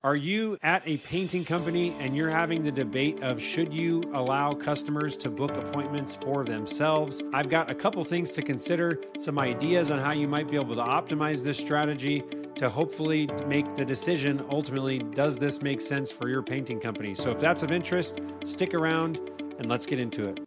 Are you at a painting company and you're having the debate of should you allow customers to book appointments for themselves? I've got a couple things to consider, some ideas on how you might be able to optimize this strategy to hopefully make the decision ultimately, does this make sense for your painting company? So if that's of interest, stick around and let's get into it.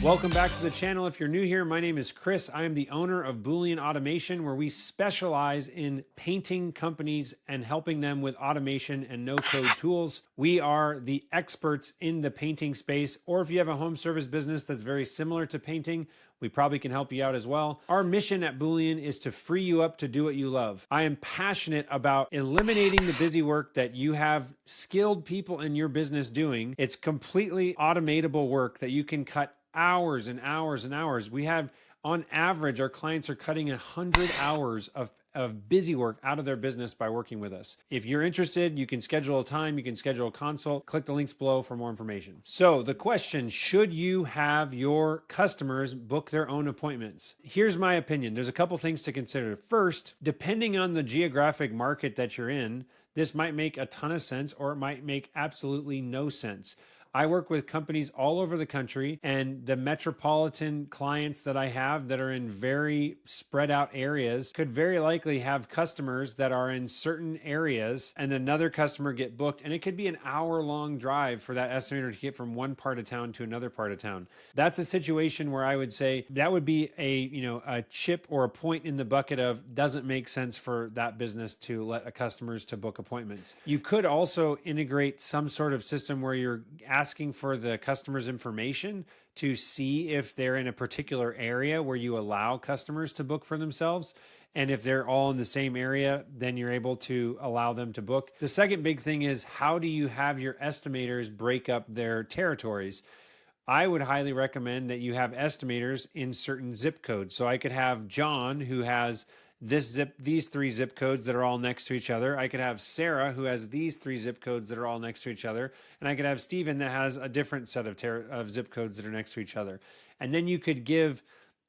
Welcome back to the channel. If you're new here, my name is Chris. I am the owner of Boolean Automation, where we specialize in painting companies and helping them with automation and no-code tools. We are the experts in the painting space, or if you have a home service business that's very similar to painting, we probably can help you out as well. Our mission at Boolean is to free you up to do what you love. I am passionate about eliminating the busy work that you have skilled people in your business doing. It's completely automatable work that you can cut hours and hours and hours. We have, on average, our clients are cutting 100 hours of busy work out of their business by working with us. If you're interested, you can schedule a time, you can schedule a consult, click the links below for more information. So the question, should you have your customers book their own appointments? Here's my opinion. There's a couple things to consider. First, depending on the geographic market that you're in, this might make a ton of sense or it might make absolutely no sense. I work with companies all over the country, and the metropolitan clients that I have that are in very spread out areas could very likely have customers that are in certain areas and another customer get booked, and it could be an hour-long drive for that estimator to get from one part of town to another part of town. That's a situation where I would say that would be a chip or a point in the bucket of doesn't make sense for that business to let a customers to book appointments. You could also integrate some sort of system where you're asking for the customer's information to see if they're in a particular area where you allow customers to book for themselves. And if they're all in the same area, then you're able to allow them to book. The second big thing is, how do you have your estimators break up their territories? I would highly recommend that you have estimators in certain zip codes. So I could have John, who has these three zip codes that are all next to each other. I could have Sarah, who has these three zip codes that are all next to each other. And I could have Steven that has a different set of zip codes that are next to each other. And then you could give,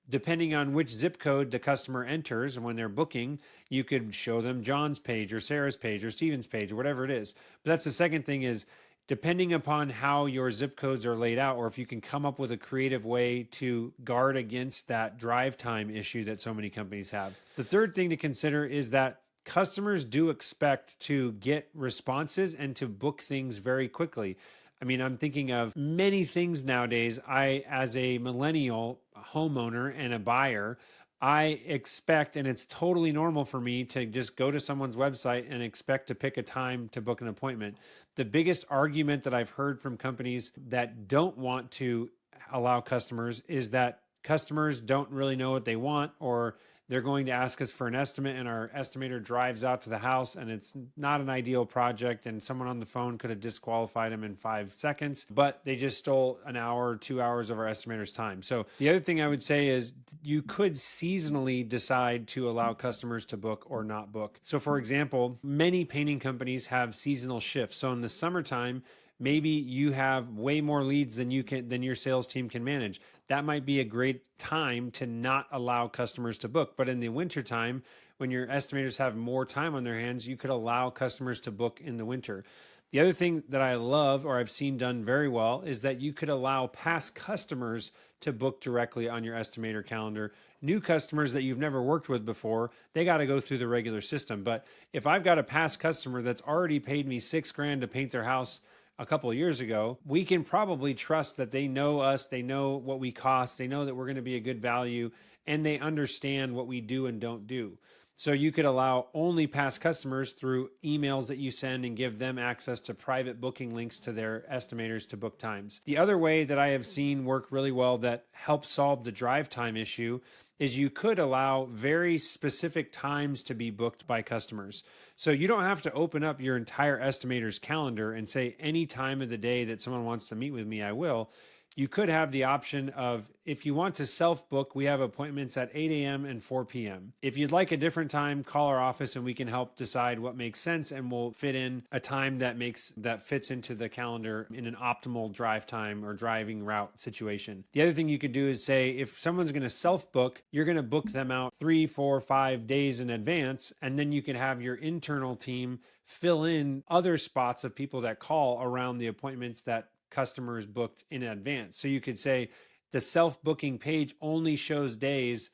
depending on which zip code the customer enters and when they're booking, you could show them John's page or Sarah's page or Steven's page or whatever it is. But that's the second thing is, depending upon how your zip codes are laid out, or if you can come up with a creative way to guard against that drive time issue that so many companies have. The third thing to consider is that customers do expect to get responses and to book things very quickly. I mean, I'm thinking of many things nowadays. As a millennial homeowner and a buyer, I expect, and it's totally normal for me to just go to someone's website and expect to pick a time to book an appointment. The biggest argument that I've heard from companies that don't want to allow customers is that customers don't really know what they want, or they're going to ask us for an estimate and our estimator drives out to the house and it's not an ideal project and someone on the phone could have disqualified them in 5 seconds, but they just stole an hour or 2 hours of our estimator's time. So the other thing I would say is you could seasonally decide to allow customers to book or not book. So for example, many painting companies have seasonal shifts. So in the summertime, maybe you have way more leads than your sales team can manage. That might be a great time to not allow customers to book. But in the wintertime, when your estimators have more time on their hands, you could allow customers to book in the winter. The other thing that I love, or I've seen done very well, is that you could allow past customers to book directly on your estimator calendar. New customers that you've never worked with before, they got to go through the regular system. But if I've got a past customer that's already paid me $6,000 to paint their house a couple of years ago, we can probably trust that they know us, they know what we cost, they know that we're going to be a good value, and they understand what we do and don't do. So you could allow only past customers through emails that you send and give them access to private booking links to their estimators to book times. The other way that I have seen work really well that helps solve the drive time issue is you could allow very specific times to be booked by customers. So you don't have to open up your entire estimator's calendar and say any time of the day that someone wants to meet with me, I will. you could have the option of, if you want to self-book, we have appointments at 8 a.m. and 4 p.m. If you'd like a different time, call our office and we can help decide what makes sense, and we'll fit in a time that fits into the calendar in an optimal drive time or driving route situation. The other thing you could do is say, if someone's going to self-book, you're going to book them out 3, 4, 5 days in advance, and then you can have your internal team fill in other spots of people that call around the appointments that customers booked in advance. So you could say the self-booking page only shows days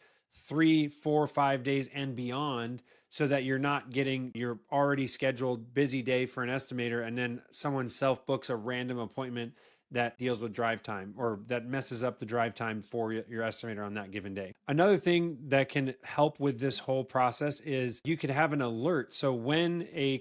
3, 4, 5 days and beyond, so that you're not getting your already scheduled busy day for an estimator and then someone self-books a random appointment that deals with drive time or that messes up the drive time for your estimator on that given day. Another thing that can help with this whole process is you could have an alert. So when a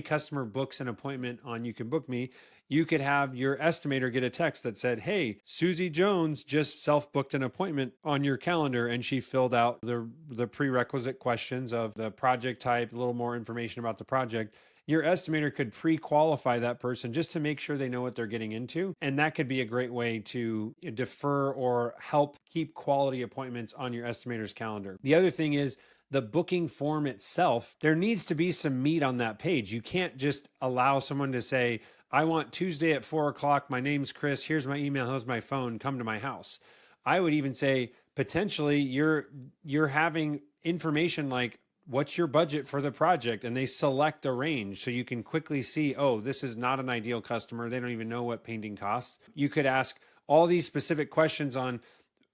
customer books an appointment on You Can Book Me, you could have your estimator get a text that said, hey, Susie Jones just self-booked an appointment on your calendar, and she filled out the prerequisite questions of the project type, a little more information about the project. Your estimator could pre-qualify that person just to make sure they know what they're getting into. And that could be a great way to defer or help keep quality appointments on your estimator's calendar. The other thing is, the booking form itself, there needs to be some meat on that page. You can't just allow someone to say, I want Tuesday at 4 o'clock. My name's Chris. Here's my email. Here's my phone. Come to my house. I would even say, potentially you're having information like, what's your budget for the project? And they select a range so you can quickly see, oh, this is not an ideal customer. They don't even know what painting costs. You could ask all these specific questions on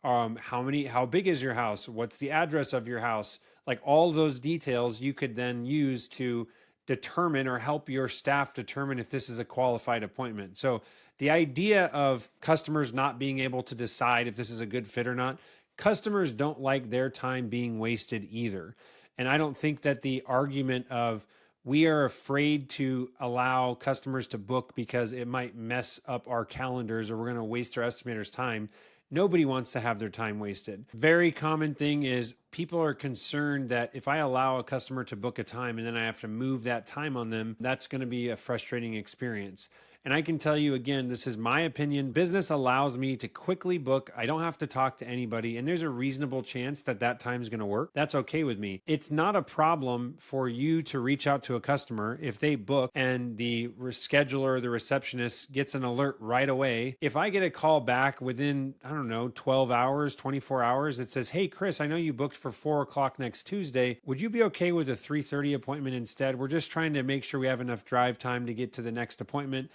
how big is your house? What's the address of your house? Like all those details you could then use to determine or help your staff determine if this is a qualified appointment. So the idea of customers not being able to decide if this is a good fit or not, customers don't like their time being wasted either. And I don't think that the argument of we are afraid to allow customers to book because it might mess up our calendars or we're going to waste our estimators' time. Nobody wants to have their time wasted. Very common thing is people are concerned that if I allow a customer to book a time and then I have to move that time on them, that's going to be a frustrating experience. And I can tell you again, this is my opinion. Business allows me to quickly book. I don't have to talk to anybody. And there's a reasonable chance that that time is going to work. That's okay with me. It's not a problem for you to reach out to a customer if they book and the scheduler, the receptionist gets an alert right away. If I get a call back within, 12 hours, 24 hours, it says, hey, Chris, I know you booked for 4 o'clock next Tuesday. Would you be okay with a 3:30 appointment instead? We're just trying to make sure we have enough drive time to get to the next appointment.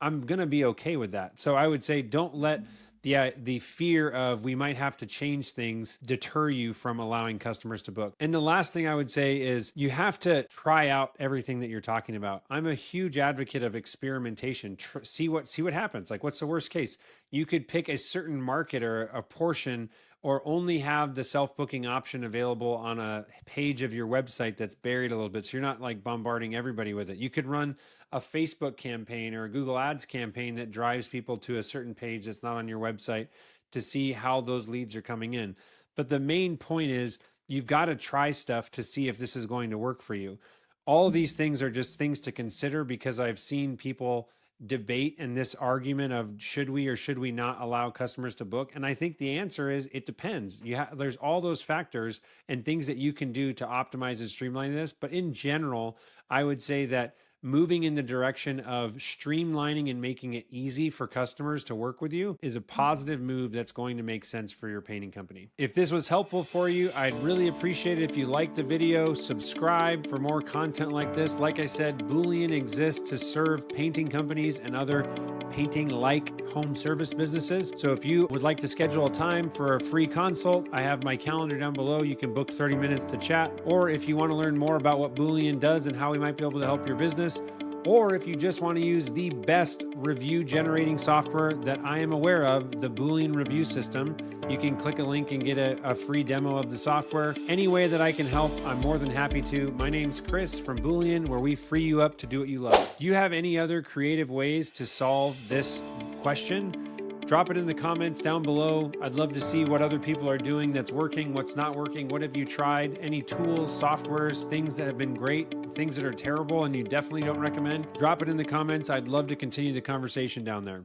I'm going to be okay with that. So I would say don't let the fear of we might have to change things deter you from allowing customers to book. And the last thing I would say is you have to try out everything that you're talking about. I'm a huge advocate of experimentation. See what happens. Like, what's the worst case? You could pick a certain market or a portion, or only have the self-booking option available on a page of your website that's buried a little bit, so you're not like bombarding everybody with it. You could run a Facebook campaign or a Google Ads campaign that drives people to a certain page that's not on your website to see how those leads are coming in. But the main point is you've got to try stuff to see if this is going to work for you. All of these things are just things to consider, because I've seen people debate in this argument of should we or should we not allow customers to book. And I think the answer is it depends. There's all those factors and things that you can do to optimize and streamline this. But in general, I would say that moving in the direction of streamlining and making it easy for customers to work with you is a positive move that's going to make sense for your painting company. If this was helpful for you, I'd really appreciate it if you liked the video, subscribe for more content like this. Like I said, Boolean exists to serve painting companies and other painting-like home service businesses. So if you would like to schedule a time for a free consult, I have my calendar down below. You can book 30 minutes to chat. Or if you want to learn more about what Boolean does and how we might be able to help your business, or if you just want to use the best review generating software that I am aware of, the Boolean review system, you can click a link and get a free demo of the software. Any way that I can help, I'm more than happy to. My name's Chris from Boolean, where we free you up to do what you love. Do you have any other creative ways to solve this question? Drop it in the comments down below. I'd love to see what other people are doing that's working, what's not working, what have you tried, any tools, softwares, things that have been great, things that are terrible and you definitely don't recommend. Drop it in the comments. I'd love to continue the conversation down there.